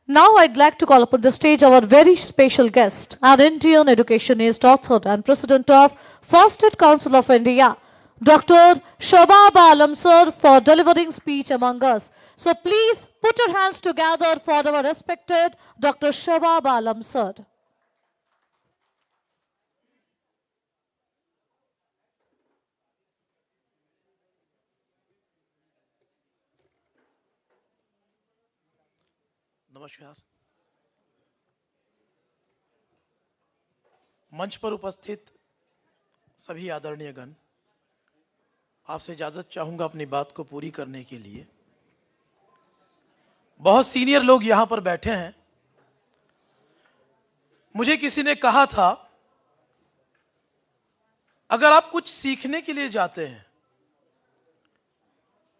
Now I'd like to call upon the stage our very special guest, an Indian educationist, author and president of First Aid Council of India, Dr. Shabab Alam sir, for delivering speech among us. So please put your hands together for our respected Dr. Shabab Alam sir. नमस्कार। मंच पर उपस्थित सभी आदरणीय गण, आपसे इजाजत चाहूंगा अपनी बात को पूरी करने के लिए। बहुत सीनियर लोग यहां पर बैठे हैं। मुझे किसी ने कहा था, अगर आप कुछ सीखने के लिए जाते हैं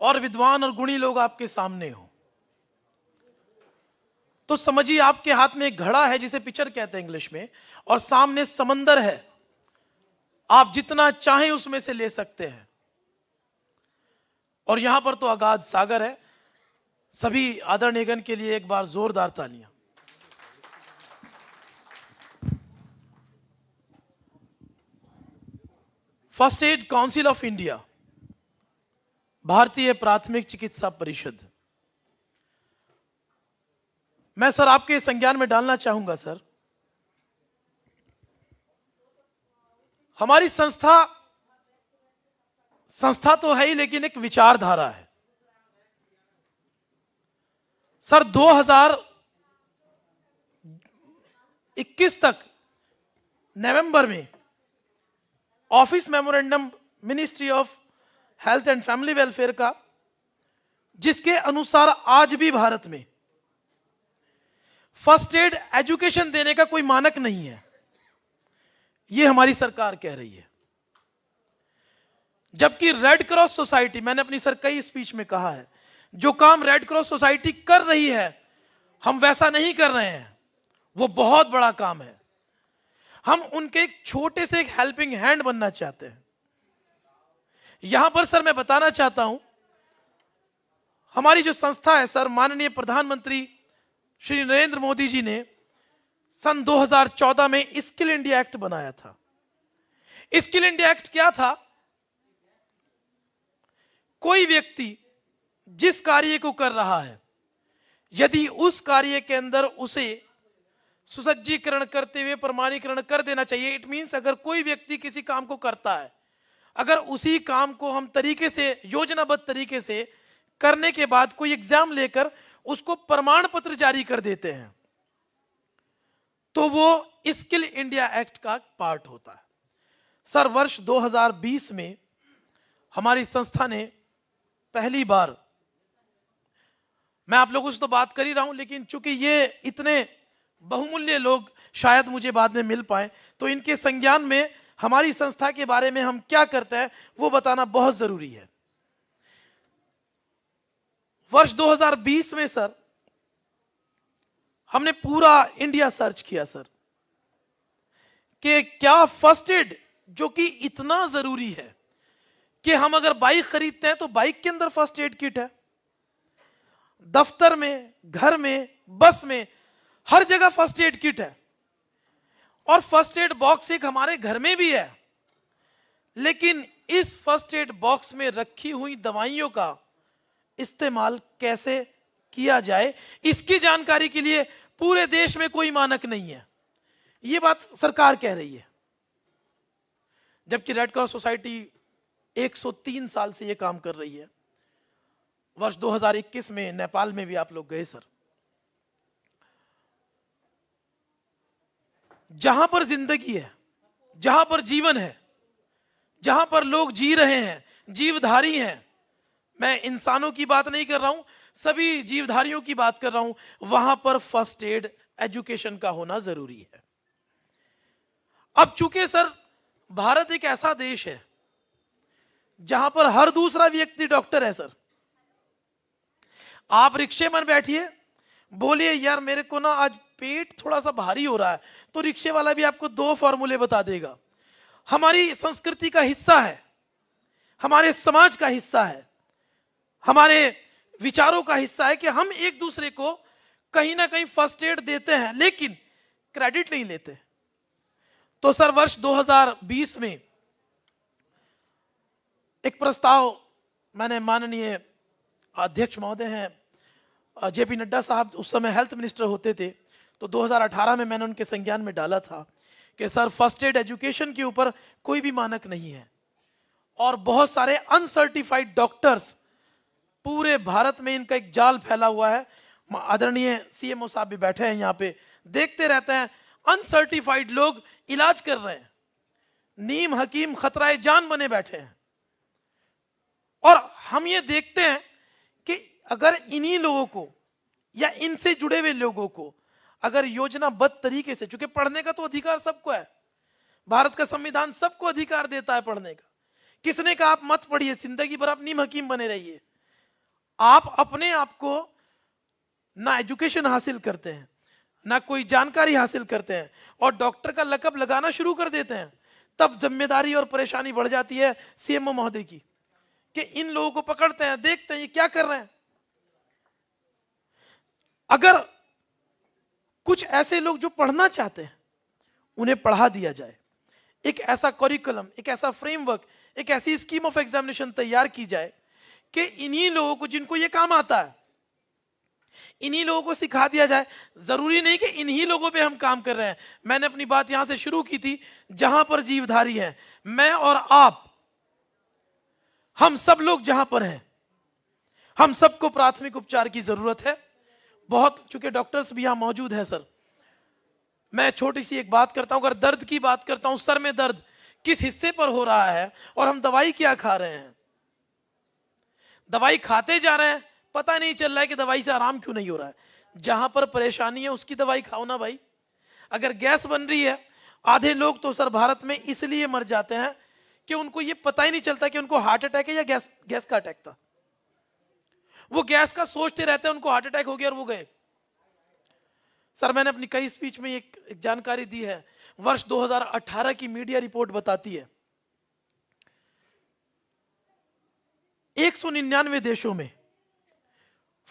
और विद्वान और गुणी लोग आपके सामने हो, तो समझिए आपके हाथ में एक घड़ा है जिसे पिचर कहते हैं इंग्लिश में, और सामने समंदर है। आप जितना चाहें उसमें से ले सकते हैं, और यहां पर तो अगाध सागर है। सभी आदरणीय गण के लिए एक बार जोरदार तालियां। First aid council of India, भारतीय प्राथमिक चिकित्सा परिषद, मैं सर आपके संज्ञान में डालना चाहूंगा। सर, हमारी संस्था तो है ही, लेकिन एक विचारधारा है। सर 2021 तक नवंबर में office memorandum ministry of health and family welfare का, जिसके अनुसार आज भी भारत में फर्स्ट एड एजुकेशन देने का कोई मानक नहीं है, यह हमारी सरकार कह रही है। जबकि रेड क्रॉस सोसाइटी, मैंने अपनी सर कई स्पीच में कहा है, जो काम रेड क्रॉस सोसाइटी कर रही है हम वैसा नहीं कर रहे हैं, वो बहुत बड़ा काम है। हम उनके एक छोटे से एक हेल्पिंग हैंड बनना चाहते हैं। यहां पर सर मैं बताना चाहता हूं, हमारी जो संस्था है सर, माननीय प्रधानमंत्री श्री नरेंद्र मोदी जी ने सन 2014 में स्किल इंडिया एक्ट बनाया था। स्किल इंडिया एक्ट क्या था? कोई व्यक्ति जिस कार्य को कर रहा है, यदि उस कार्य के अंदर उसे सुसज्जीकरण करते हुए प्रमाणीकरण कर देना चाहिए। इट मींस अगर कोई व्यक्ति किसी काम को करता है, अगर उसी काम को हम तरीके से, योजनाबद्ध तरीके से करने के बाद कोई एग्जाम लेकर उसको प्रमाण पत्र जारी कर देते हैं, तो वो स्किल इंडिया एक्ट का पार्ट होता है। सर वर्ष 2020 में हमारी संस्था ने पहली बार, मैं आप लोगों से तो बात कर ही रहा हूं, लेकिन चूंकि ये इतने बहुमूल्य लोग शायद मुझे बाद में मिल पाए, तो इनके संज्ञान में हमारी संस्था के बारे में हम क्या करते हैं वो बताना बहुत जरूरी है। वर्ष 2020 में सर हमने पूरा इंडिया सर्च किया सर, कि क्या फर्स्ट एड, जो कि इतना जरूरी है कि हम अगर बाइक खरीदते हैं तो बाइक के अंदर फर्स्ट एड किट है, दफ्तर में, घर में, बस में, हर जगह फर्स्ट एड किट है, और फर्स्ट एड बॉक्स एक हमारे घर में भी है। लेकिन इस फर्स्ट एड बॉक्स में रखी हुई दवाइयों का इस्तेमाल कैसे किया जाए, इसकी जानकारी के लिए पूरे देश में कोई मानक नहीं है। यह बात सरकार कह रही है, जबकि रेड क्रॉस सोसाइटी 103 साल से यह काम कर रही है। वर्ष 2021 में नेपाल में भी आप लोग गए सर। जहां पर जिंदगी है, जहां पर जीवन है, जहां पर लोग जी रहे हैं, जीवधारी हैं, मैं इंसानों की बात नहीं कर रहा हूं, सभी जीवधारियों की बात कर रहा हूं, वहां पर फर्स्ट एड एजुकेशन का होना जरूरी है। अब चूंकि सर भारत एक ऐसा देश है जहां पर हर दूसरा व्यक्ति डॉक्टर है सर। आप रिक्शे में बैठिए, बोलिए यार मेरे को ना आज पेट थोड़ा सा भारी हो रहा है, तो रिक्शे वाला भी आपको 2 फॉर्मूले बता देगा। हमारी संस्कृति का हिस्सा है, हमारे समाज का हिस्सा है, हमारे विचारों का हिस्सा है कि हम एक दूसरे को कहीं ना कहीं फर्स्ट एड देते हैं लेकिन क्रेडिट नहीं लेते। तो सर वर्ष 2020 में एक प्रस्ताव मैंने माननीय अध्यक्ष महोदय हैं जेपी नड्डा साहब उस समय हेल्थ मिनिस्टर होते थे, तो 2018 में मैंने उनके संज्ञान में डाला था कि सर फर्स्ट एड एजुकेशन के ऊपर कोई भी मानक नहीं है और बहुत सारे अनसर्टिफाइड डॉक्टर्स पूरे भारत में, इनका एक जाल फैला हुआ है। आदरणीय सीएमओ साहब भी बैठे हैं यहाँ पे, देखते रहते हैं अनसर्टिफाइड लोग इलाज कर रहे हैं, नीम हकीम खतराए जान बने बैठे हैं। और हम ये देखते हैं कि अगर इन्हीं लोगों को या इनसे जुड़े हुए लोगों को अगर योजनाबद्ध तरीके से, चूंकि पढ़ने का तो अधिकार सबको है, भारत का संविधान सबको अधिकार देता है पढ़ने का, किसने कहा आप मत पढ़िए, जिंदगी भर आप नीम हकीम बने रहिए। आप अपने आप को ना एजुकेशन हासिल करते हैं, ना कोई जानकारी हासिल करते हैं और डॉक्टर का लकब लगाना शुरू कर देते हैं, तब जिम्मेदारी और परेशानी बढ़ जाती है सीएमओ महोदय की कि इन लोगों को पकड़ते हैं, देखते हैं ये क्या कर रहे हैं। अगर कुछ ऐसे लोग जो पढ़ना चाहते हैं उन्हें पढ़ा दिया जाए, एक ऐसा करिकुलम, एक ऐसा फ्रेमवर्क, एक ऐसी स्कीम ऑफ एग्जामिनेशन तैयार की जाए कि इन्हीं लोगों को जिनको ये काम आता है, इन्हीं लोगों को सिखा दिया जाए। जरूरी नहीं कि इन्हीं लोगों पे हम काम कर रहे हैं। मैंने अपनी बात यहां से शुरू की थी, जहां पर जीवधारी है, मैं और आप, हम सब लोग जहां पर हैं, हम सबको प्राथमिक उपचार की जरूरत है। बहुत, चूंकि डॉक्टर्स भी यहां मौजूद हैं सर, मैं छोटी सी एक बात करता हूं। अगर दर्द की बात करता हूं, सर में दर्द किस हिस्से पर हो रहा है और हम दवाई क्या खा रहे हैं, दवाई खाते जा रहे हैं, पता नहीं चल रहा है कि दवाई से आराम क्यों नहीं हो रहा है। जहां पर परेशानी है उसकी दवाई खाओ ना भाई। अगर गैस बन रही है, आधे लोग तो सर भारत में इसलिए मर जाते हैं कि उनको ये पता ही नहीं चलता कि उनको हार्ट अटैक है या गैस का अटैक था। वो गैस का सोचते रहते हैं, उनको हार्ट अटैक हो गया और वो गए। सर मैंने अपनी कई स्पीच में एक जानकारी दी है, वर्ष 2018 की मीडिया रिपोर्ट बताती है 199 देशों में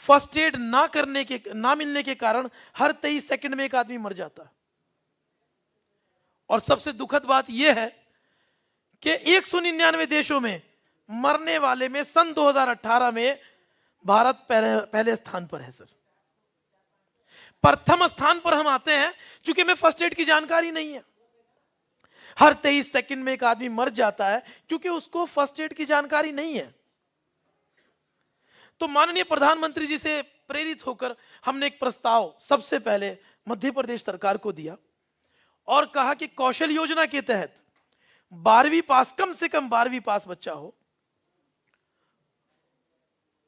फर्स्ट एड ना मिलने के कारण हर 23 सेकंड में एक आदमी मर जाता है। और सबसे दुखद बात यह है कि 199 देशों में मरने वाले में सन 2018 में भारत पहले स्थान पर है सर। प्रथम स्थान पर हम आते हैं क्योंकि हमें फर्स्ट एड की जानकारी नहीं है। हर 23 सेकंड में एक आदमी मर जाता है क्योंकि उसको फर्स्ट एड की जानकारी नहीं है। तो माननीय प्रधानमंत्री जी से प्रेरित होकर हमने एक प्रस्ताव सबसे पहले मध्य प्रदेश सरकार को दिया और कहा कि कौशल योजना के तहत 12वीं पास, कम से कम 12वीं पास बच्चा हो,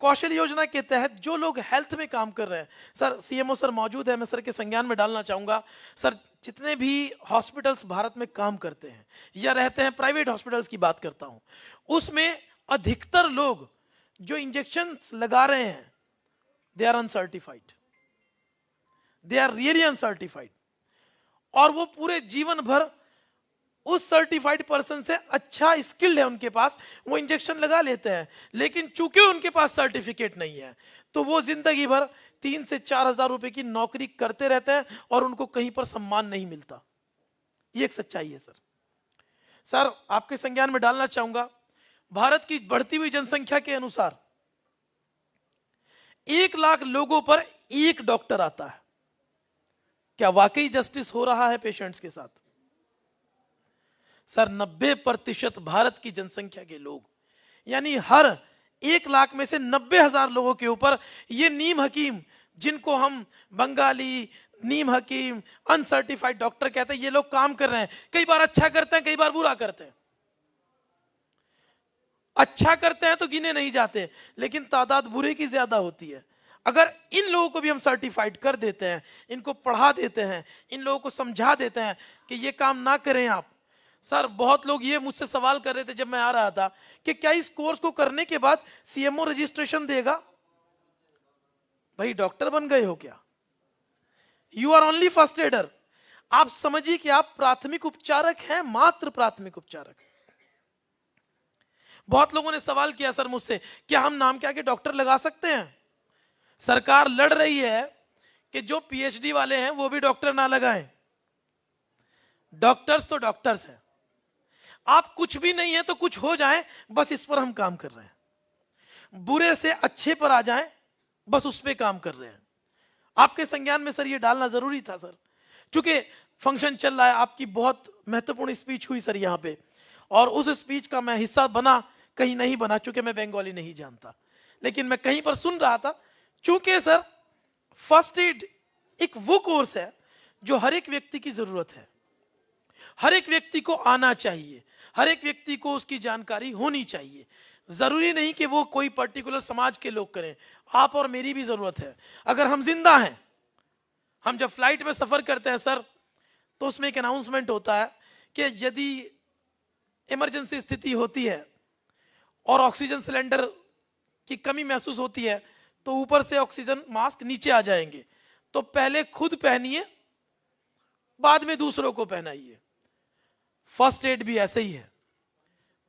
कौशल योजना के तहत जो लोग हेल्थ में काम कर रहे हैं, सर सीएमओ सर मौजूद है, मैं सर के संज्ञान में डालना चाहूंगा। सर जितने भी हॉस्पिटल्स भारत में काम करते हैं या रहते हैं, प्राइवेट हॉस्पिटल्स की बात करता हूं, उसमें अधिकतर लोग जो इंजेक्शन लगा रहे हैं they are uncertified, they are really uncertified. और वो पूरे जीवन भर उस सर्टिफाइड पर्सन से अच्छा स्किल्ड है उनके पास, वो इंजेक्शन लगा लेते हैं, लेकिन चूंकि उनके पास सर्टिफिकेट नहीं है तो वो जिंदगी भर 3 से 4 हजार रुपए की नौकरी करते रहते हैं और उनको कहीं पर सम्मान नहीं मिलता। ये एक सच्चाई है सर। सर आपके संज्ञान में डालना चाहूंगा, भारत की बढ़ती हुई जनसंख्या के अनुसार 1 लाख लोगों पर एक डॉक्टर आता है। क्या वाकई जस्टिस हो रहा है पेशेंट्स के साथ? सर 90% भारत की जनसंख्या के लोग, यानी हर 1 लाख में से 90,000 लोगों के ऊपर ये नीम हकीम, जिनको हम बंगाली नीम हकीम, अनसर्टिफाइड डॉक्टर कहते हैं, ये लोग काम कर रहे हैं। कई बार अच्छा करते हैं, कई बार बुरा करते हैं। अच्छा करते हैं तो गिने नहीं जाते, लेकिन तादाद बुरे की ज्यादा होती है। अगर इन लोगों को भी हम सर्टिफाइड कर देते हैं, इनको पढ़ा देते हैं, इन लोगों को समझा देते हैं कि ये काम ना करें आप। सर बहुत लोग ये मुझसे सवाल कर रहे थे जब मैं आ रहा था कि क्या इस कोर्स को करने के बाद सीएमओ रजिस्ट्रेशन देगा? भाई डॉक्टर बन गए हो क्या? You are only first aider. आप समझिए कि आप प्राथमिक उपचारक हैं, मात्र प्राथमिक उपचारक। बहुत लोगों ने सवाल किया सर मुझसे, क्या हम नाम के आगे डॉक्टर लगा सकते हैं? सरकार लड़ रही है कि जो पीएचडी वाले हैं वो भी डॉक्टर ना लगाएं। डॉक्टर्स तो डॉक्टर्स हैं। आप कुछ भी नहीं है तो कुछ हो जाए, बस इस पर हम काम कर रहे हैं। बुरे से अच्छे पर आ जाएं, बस उस पर काम कर रहे हैं। आपके संज्ञान में सर ये डालना जरूरी था सर, क्योंकि फंक्शन चल रहा है। आपकी बहुत महत्वपूर्ण स्पीच हुई सर यहाँ पे, और उस स्पीच का मैं हिस्सा बना, कहीं नहीं बना, क्योंकि मैं बंगाली नहीं जानता, लेकिन मैं कहीं पर सुन रहा था। चूंकि सर फर्स्ट एड एक वो कोर्स है जो हर एक व्यक्ति की जरूरत है, हर एक व्यक्ति को आना चाहिए, हर एक व्यक्ति को उसकी जानकारी होनी चाहिए। जरूरी नहीं कि वो कोई पर्टिकुलर समाज के लोग करें, आप और मेरी भी जरूरत है। अगर हम जिंदा हैं, हम जब फ्लाइट में सफर करते हैं सर, तो उसमें एक अनाउंसमेंट होता है कि यदि इमरजेंसी स्थिति होती है और ऑक्सीजन सिलेंडर की कमी महसूस होती है, तो ऊपर से ऑक्सीजन मास्क नीचे आ जाएंगे, तो पहले खुद पहनिए, बाद में दूसरों को पहनाइए। फर्स्ट एड भी ऐसे ही है,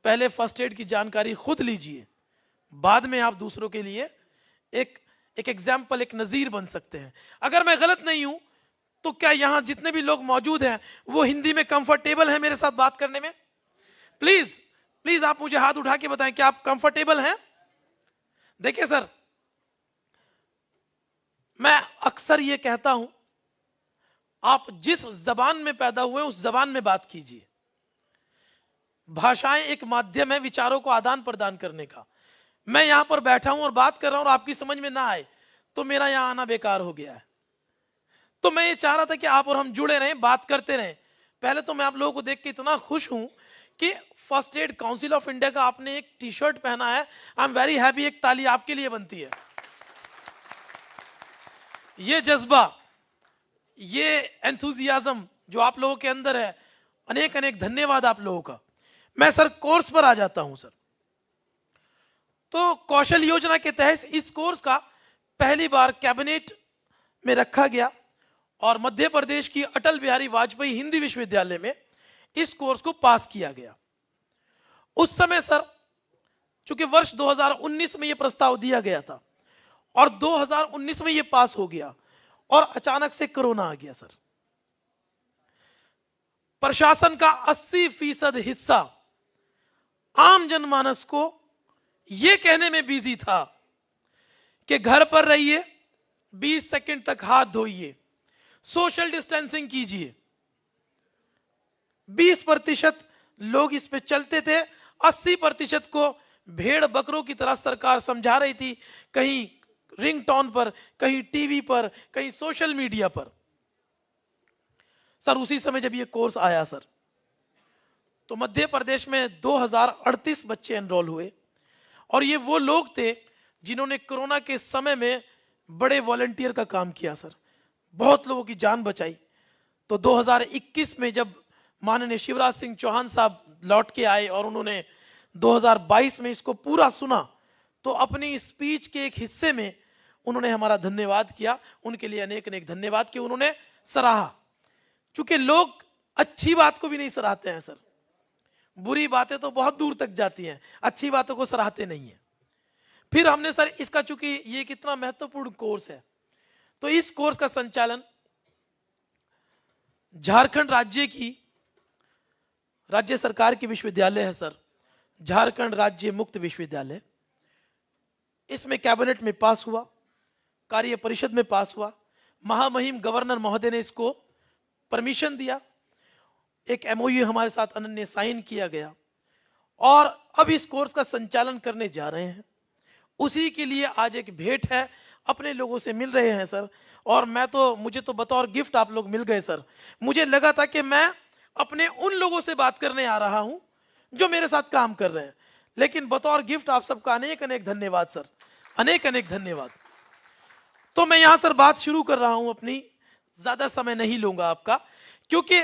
पहले फर्स्ट एड की जानकारी खुद लीजिए, बाद में आप दूसरों के लिए एक एग्जाम्पल, एक नजीर बन सकते हैं। अगर मैं गलत नहीं हूं तो क्या यहां जितने भी लोग मौजूद हैं वो हिंदी में कंफर्टेबल हैं मेरे साथ बात करने में? प्लीज प्लीज आप मुझे हाथ उठा के बताएं कि आप कंफर्टेबल हैं। देखिए सर, मैं अक्सर ये कहता हूं, आप जिस जबान में पैदा हुए उस जबान में बात कीजिए। भाषाएं एक माध्यम है विचारों को आदान प्रदान करने का। मैं यहां पर बैठा हूं और बात कर रहा हूं और आपकी समझ में ना आए तो मेरा यहां आना बेकार हो गया है। तो मैं ये चाह रहा था कि आप और हम जुड़े रहें, बात करते रहें। पहले तो मैं आप लोगों को देख के इतना खुश हूं कि first aid council of India का आपने एक टी शर्ट पहना है। I am very happy. एक ताली आपके लिए बनती है। ये जज्बा, ये एंथुजियाज्म जो आप लोगों के अंदर है, अनेक अनेक धन्यवाद आप लोगों का। मैं सर कोर्स पर आ जाता हूं सर। तो कौशल योजना के तहत इस कोर्स का पहली बार कैबिनेट में रखा गया और मध्य प्रदेश की अटल बिहारी वाजपेयी हिंदी विश्वविद्यालय में इस कोर्स को पास किया गया। उस समय सर, चूंकि वर्ष 2019 में यह प्रस्ताव दिया गया था और 2019 में यह पास हो गया और अचानक से कोरोना आ गया सर। प्रशासन का 80% हिस्सा आम जनमानस को यह कहने में बिजी था कि घर पर रहिए, 20 सेकंड तक हाथ धोइए, सोशल डिस्टेंसिंग कीजिए। 20% लोग इस पे चलते थे, 80% को भेड़ बकरों की तरह सरकार समझा रही थी, कहीं रिंगटोन पर, कहीं टीवी पर, कहीं सोशल मीडिया पर। सर उसी समय जब ये कोर्स आया सर, तो मध्य प्रदेश में 2038 बच्चे एनरोल हुए और ये वो लोग थे जिन्होंने कोरोना के समय में बड़े वॉलंटियर का काम किया सर, बहुत लोगों की जान बचाई। तो 2021 में जब माननीय शिवराज सिंह चौहान साहब लौट के आए और उन्होंने 2022 में इसको पूरा सुना, तो अपनी स्पीच के एक हिस्से में उन्होंने हमारा धन्यवाद किया। उनके लिए अनेक अनेक धन्यवाद कि उन्होंने सराहा। क्योंकि लोग अच्छी बात को भी नहीं सराहते हैं सर, बुरी बातें तो बहुत दूर तक जाती हैं, अच्छी बातों को सराहते नहीं है। फिर हमने सर इसका, चूंकि ये कितना महत्वपूर्ण कोर्स है, तो इस कोर्स का संचालन झारखंड राज्य सरकार की विश्वविद्यालय है सर, झारखंड राज्य मुक्त विश्वविद्यालय। इसमें कैबिनेट में पास हुआ, कार्य परिषद में पास हुआ, महामहिम गवर्नर महोदय ने इसको परमिशन दिया, एक एमओयू हमारे साथ अनन्य साइन किया गया और अब इस कोर्स का संचालन करने जा रहे हैं। उसी के लिए आज एक भेंट है, अपने लोगों से मिल रहे हैं सर। और मुझे तो बतौर गिफ्ट आप लोग मिल गए सर। मुझे लगा था कि मैं अपने उन लोगों से बात करने आ रहा हूं जो मेरे साथ काम कर रहे हैं, लेकिन बतौर गिफ्ट आप सबका अनेक अनेक धन्यवाद सर, अनेक अनेक धन्यवाद। तो मैं यहां सर बात शुरू कर रहा हूं अपनी, ज्यादा समय नहीं लूंगा आपका, क्योंकि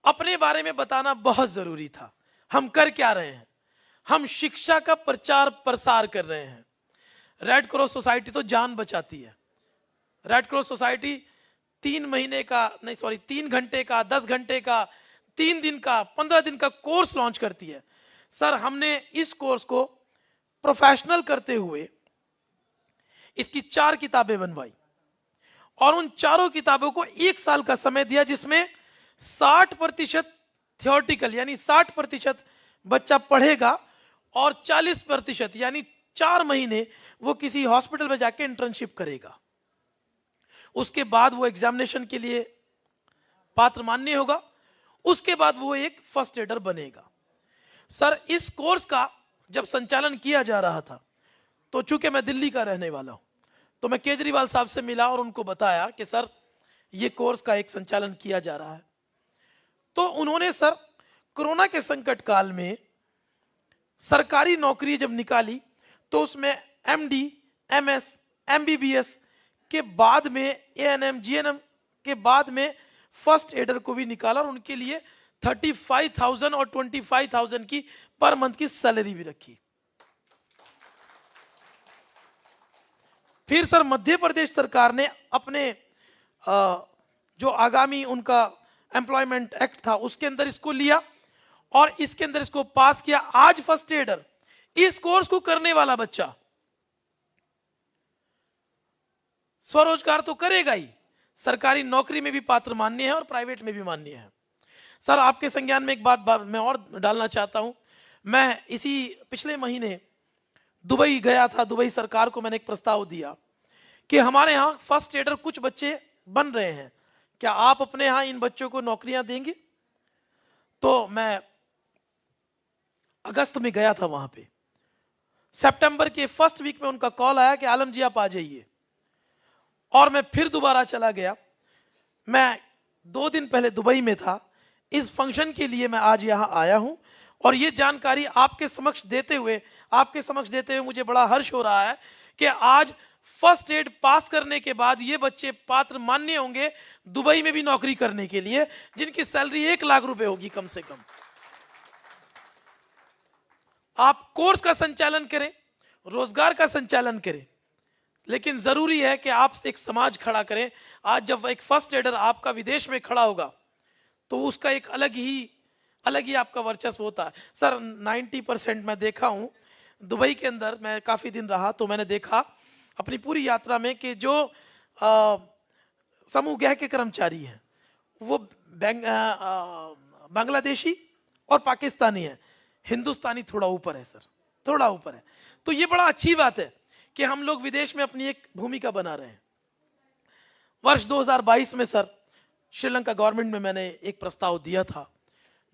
अपने बारे में बताना बहुत जरूरी था। हम कर क्या रहे हैं? हम शिक्षा का प्रचार प्रसार कर रहे हैं। रेड क्रॉस सोसाइटी तो जान बचाती है। रेड क्रॉस सोसाइटी 3 घंटे का, 10 घंटे का, 3 दिन का, 15 दिन का कोर्स लॉन्च करती है। सर हमने इस कोर्स को प्रोफेशनल करते हुए इसकी 4 किताबें बनवाई और उन चारों किताबों को 1 साल का समय दिया, जिसमें 60% थियोरटिकल यानी 60% बच्चा पढ़ेगा और 40% यानी 4 महीने वो किसी हॉस्पिटल में जाके इंटर्नशिप करेगा। उसके बाद वो एग्जामिनेशन के लिए पात्र मान्य होगा, उसके बाद वो एक फर्स्ट एडर बनेगा। सर, इस कोर्स का जब संचालन किया जा रहा था, तो चूंकि मैं दिल्ली का रहने वाला हूं, तो मैं केजरीवाल साहब से मिला और उनको बताया कि सर ये कोर्स का एक संचालन किया जा रहा है। तो उन्होंने सर कोरोना के संकट काल में सरकारी नौकरी जब निकाली, तो उसमें एमडी, एमएस, एमबीबीएस के बाद में एएनएम, जीएनएम के बाद में फर्स्ट एडर को भी निकाला और उनके लिए 35,000 और 25,000 की पर मंथ की सैलरी भी रखी। फिर सर मध्य प्रदेश सरकार ने अपने जो आगामी उनका एम्प्लॉयमेंट एक्ट था उसके अंदर इसको लिया और इसके अंदर इसको पास किया। आज फर्स्ट एडर, इस कोर्स को करने वाला बच्चा स्वरोजगार तो करेगा ही, सरकारी नौकरी में भी पात्र मान्य है और प्राइवेट में भी मान्य है। सर, आपके संज्ञान में एक बात मैं और डालना चाहता हूं। मैं इसी पिछले महीने दुबई गया था। दुबई सरकार को मैंने एक प्रस्ताव दिया कि हमारे यहाँ फर्स्ट एडर कुछ बच्चे बन रहे हैं, क्या आप अपने यहाँ इन बच्चों को नौकरियां देंगे? तो मैं अगस्त में गया था वहां पे। सितंबर के फर्स्ट वीक में उनका कॉल आया कि आलम जी आप आ जाइए, और मैं फिर दोबारा चला गया। मैं 2 दिन पहले दुबई में था। इस फंक्शन के लिए मैं आज यहां आया हूं और ये जानकारी आपके समक्ष देते हुए मुझे बड़ा हर्ष हो रहा है कि आज फर्स्ट एड पास करने के बाद ये बच्चे पात्र मान्य होंगे दुबई में भी नौकरी करने के लिए, जिनकी सैलरी 1 लाख रुपए होगी कम से कम। आप कोर्स का संचालन करें, रोजगार का संचालन करें, लेकिन जरूरी है कि आप एक समाज खड़ा करें। आज जब एक फर्स्ट एडर आपका विदेश में खड़ा होगा तो उसका एक अलग ही आपका वर्चस्व होता है। सर, 90% मैं देखा हूं दुबई के अंदर, मैं काफी दिन रहा, तो मैंने देखा अपनी पूरी यात्रा में कि जो समूह गृह के कर्मचारी हैं वो बांग्लादेशी और पाकिस्तानी है, हिंदुस्तानी थोड़ा ऊपर है सर, थोड़ा ऊपर है। तो ये बड़ा अच्छी बात है कि हम लोग विदेश में अपनी एक भूमिका बना रहे हैं। वर्ष 2022 में सर श्रीलंका गवर्नमेंट में मैंने एक प्रस्ताव दिया था,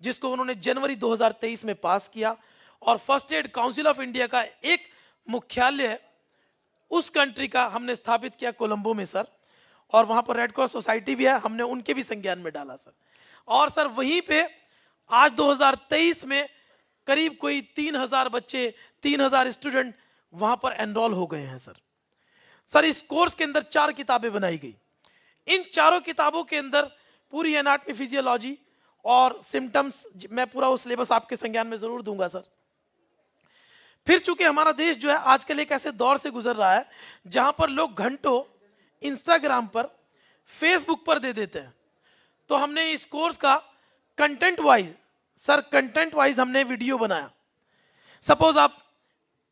जिसको उन्होंने जनवरी 2023 में पास किया, और first aid council of India का एक मुख्यालय उस कंट्री का हमने स्थापित किया कोलंबो में सर, और वहां पर रेड क्रॉस सोसाइटी भी है, हमने उनके भी संज्ञान में डाला सर। और सर वहीं पे आज 2023 में करीब कोई 3,000 बच्चे, 3,000 स्टूडेंट वहां पर एनरोल हो गए हैं सर। सर, इस कोर्स के अंदर 4 किताबें बनाई गई। इन चारों किताबों के अंदर पूरी एनाटॉमी, फिजियोलॉजी और सिम्टम्स, मैं पूरा वो सिलेबस आपके संज्ञान में जरूर दूंगा सर। फिर चूंकि हमारा देश जो है आजकल एक ऐसे दौर से गुजर रहा है जहां पर लोग घंटों इंस्टाग्राम पर, फेसबुक पर दे देते हैं, तो हमने इस कोर्स का कंटेंट वाइज हमने वीडियो बनाया। सपोज आप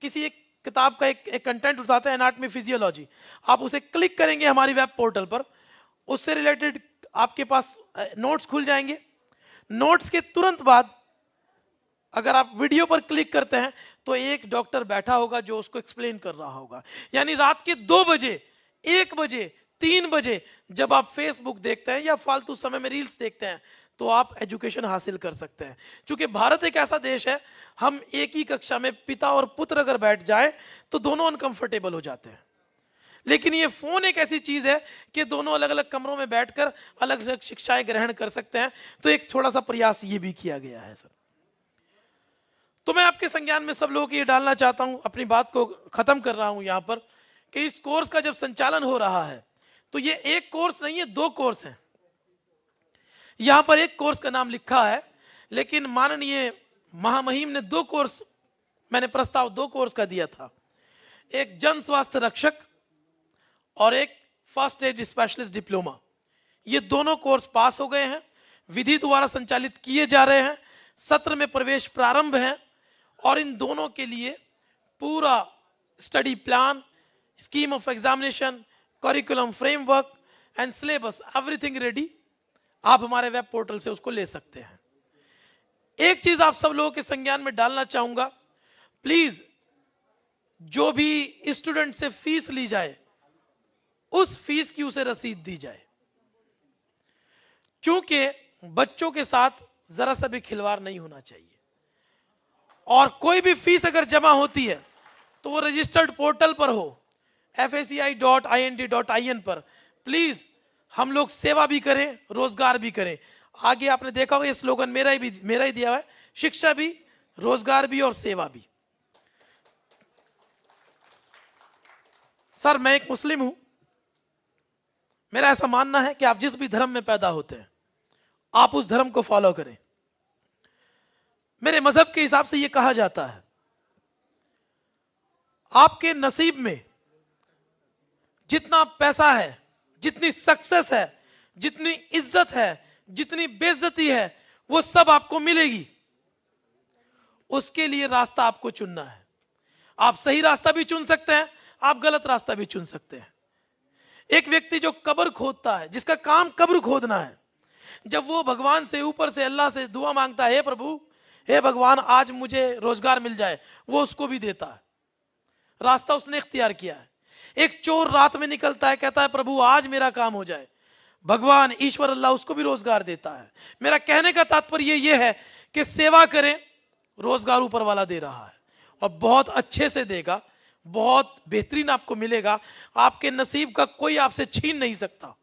किसी एक किताब का एक कंटेंट उठाते हैं, एनाटॉमी, फिजियोलॉजी, आप उसे क्लिक करेंगे हमारी वेब पोर्टल पर, उससे रिलेटेड आपके पास नोट्स खुल जाएंगे। नोट्स के तुरंत बाद अगर आप वीडियो पर क्लिक करते हैं तो एक डॉक्टर बैठा होगा जो उसको एक्सप्लेन कर रहा होगा। यानी रात के 2 बजे, 1 बजे, 3 बजे जब आप फेसबुक देखते हैं या फालतू समय में रील्स देखते हैं, तो आप एजुकेशन हासिल कर सकते हैं। क्योंकि भारत एक ऐसा देश है, हम एक ही कक्षा में पिता और पुत्र अगर बैठ जाए तो दोनों अनकंफर्टेबल हो जाते हैं। लेकिन ये फोन एक ऐसी चीज है कि दोनों अलग अलग कमरों में बैठकर अलग अलग शिक्षाएं ग्रहण कर सकते हैं। तो एक थोड़ा सा प्रयास ये भी किया गया है सर। तो मैं आपके संज्ञान में सब लोगों को ये डालना चाहता हूं, अपनी बात को खत्म कर रहा हूं यहां पर, कि इस कोर्स का जब संचालन हो रहा है तो ये एक कोर्स नहीं है, 2 कोर्स हैं। यहां पर एक कोर्स का नाम लिखा है, लेकिन माननीय महामहिम ने 2 कोर्स, मैंने प्रस्ताव 2 कोर्स का दिया था, एक जन स्वास्थ्य रक्षक और एक फर्स्ट एड स्पेशलिस्ट डिप्लोमा। ये दोनों कोर्स पास हो गए हैं, विधि द्वारा संचालित किए जा रहे हैं, सत्र में प्रवेश प्रारंभ है, और इन दोनों के लिए पूरा study plan, scheme of examination, curriculum framework, and syllabus everything ready, आप हमारे वेब पोर्टल से उसको ले सकते हैं। एक चीज आप सब लोगों के संज्ञान में डालना चाहूंगा, प्लीज जो भी स्टूडेंट से फीस ली जाए उस फीस की उसे रसीद दी जाए, क्योंकि बच्चों के साथ जरा सा भी खिलवाड़ नहीं होना चाहिए। और कोई भी फीस अगर जमा होती है तो वो रजिस्टर्ड पोर्टल पर हो, faci.ind.in पर। प्लीज हम लोग सेवा भी करें, रोजगार भी करें। आगे आपने देखा होगा ये स्लोगन मेरा ही दिया हुआ है, शिक्षा भी, रोजगार भी और सेवा भी। सर मैं एक मुस्लिम हूं, मेरा ऐसा मानना है कि आप जिस भी धर्म में पैदा होते हैं आप उस धर्म को फॉलो करें। मेरे मजहब के हिसाब से यह कहा जाता है, आपके नसीब में जितना पैसा है, जितनी सक्सेस है, जितनी इज्जत है, जितनी बेइज्जती है, वो सब आपको मिलेगी। उसके लिए रास्ता आपको चुनना है। आप सही रास्ता भी चुन सकते हैं, आप गलत रास्ता भी चुन सकते हैं। एक व्यक्ति जो कब्र खोदता है, जिसका काम कब्र खोदना है, जब वो भगवान से, ऊपर से, अल्लाह से दुआ मांगता है, हे प्रभु, हे भगवान आज मुझे रोजगार मिल जाए, वो उसको भी देता है। रास्ता उसने इख्तियार किया है। एक चोर रात में निकलता है, कहता है प्रभु आज मेरा काम हो जाए, भगवान ईश्वर अल्लाह उसको भी रोजगार देता है। मेरा कहने का तात्पर्य यह है कि सेवा करें, रोजगार ऊपर वाला दे रहा है और बहुत अच्छे से देगा, बहुत बेहतरीन आपको मिलेगा। आपके नसीब का कोई आपसे छीन नहीं सकता।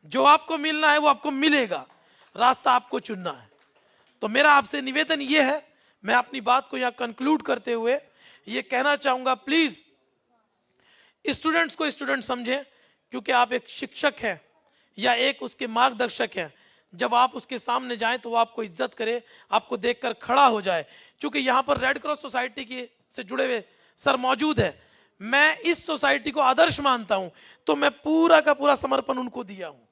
जो आपको मिलना है वो आपको मिलेगा, रास्ता आपको चुनना है। तो मेरा आपसे निवेदन यह है, मैं अपनी बात को यहां कंक्लूड करते हुए यह कहना चाहूंगा, प्लीज स्टूडेंट्स को स्टूडेंट समझें, क्योंकि आप एक शिक्षक हैं या एक उसके मार्गदर्शक हैं। जब आप उसके सामने जाएं तो वो आपको इज्जत करे, आपको देखकर खड़ा हो जाए। क्योंकि यहां पर रेड क्रॉस सोसाइटी के से जुड़े हुए सर मौजूद है, मैं इस सोसाइटी को आदर्श मानता हूं, तो मैं पूरा का पूरा समर्पण उनको दिया हूं।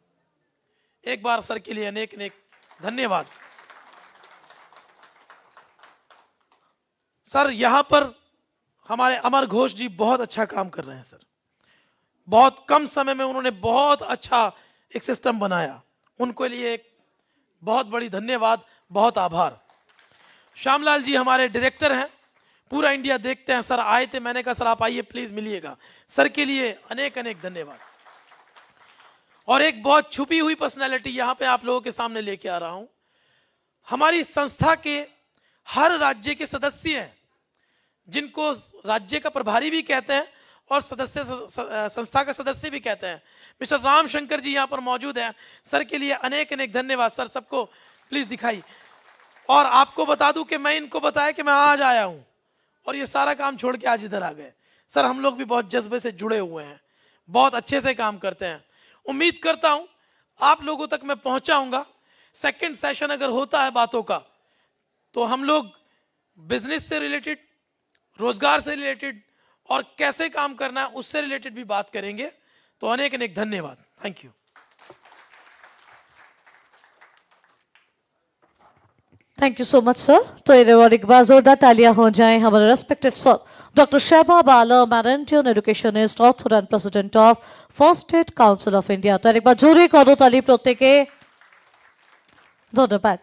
एक बार सर के लिए अनेक अनेक धन्यवाद। सर यहां पर हमारे अमर घोष जी बहुत अच्छा काम कर रहे हैं सर, बहुत कम समय में उन्होंने बहुत अच्छा एक सिस्टम बनाया, उनको लिए एक बहुत बड़ी धन्यवाद, बहुत आभार। श्यामलाल जी हमारे डायरेक्टर हैं, पूरा इंडिया देखते हैं, सर आए थे, मैंने कहा सर आप आइए प्लीज मिलिएगा, सर के लिए अनेक अनेक धन्यवाद। और एक बहुत छुपी हुई पर्सनैलिटी यहां पे आप लोगों के सामने लेके आ रहा हूं। हमारी संस्था के हर राज्य के सदस्य हैं, जिनको राज्य का प्रभारी भी कहते हैं और सदस्य संस्था का सदस्य भी कहते हैं। मिस्टर राम शंकर जी यहां पर मौजूद हैं, सर के लिए अनेक अनेक धन्यवाद। सर सबको प्लीज दिखाई। और आपको बता दूं कि मैं इनको बताया कि मैं आज आया हूं और ये सारा काम छोड़ के आज इधर आ गए। सर हम लोग भी बहुत जज्बे से जुड़े हुए हैं, बहुत अच्छे से काम करते हैं। उम्मीद करता हूं आप लोगों तक मैं पहुंचाऊंगा। सेकंड सेशन अगर होता है बातों का, तो हम लोग बिजनेस से रिलेटेड, रोजगार से रिलेटेड और कैसे काम करना है उससे रिलेटेड भी बात करेंगे। तो अनेक अनेक धन्यवाद। Thank you. Thank you so much sir. तो एक बार जोरदार तालियां हो जाएं हमारे respected sir doctor Shahbab Alam, an Indian educationist, author and president of First State Council of India। तो एक बार জোরে করো তালি প্রত্যেকে। ধন্যবাদ।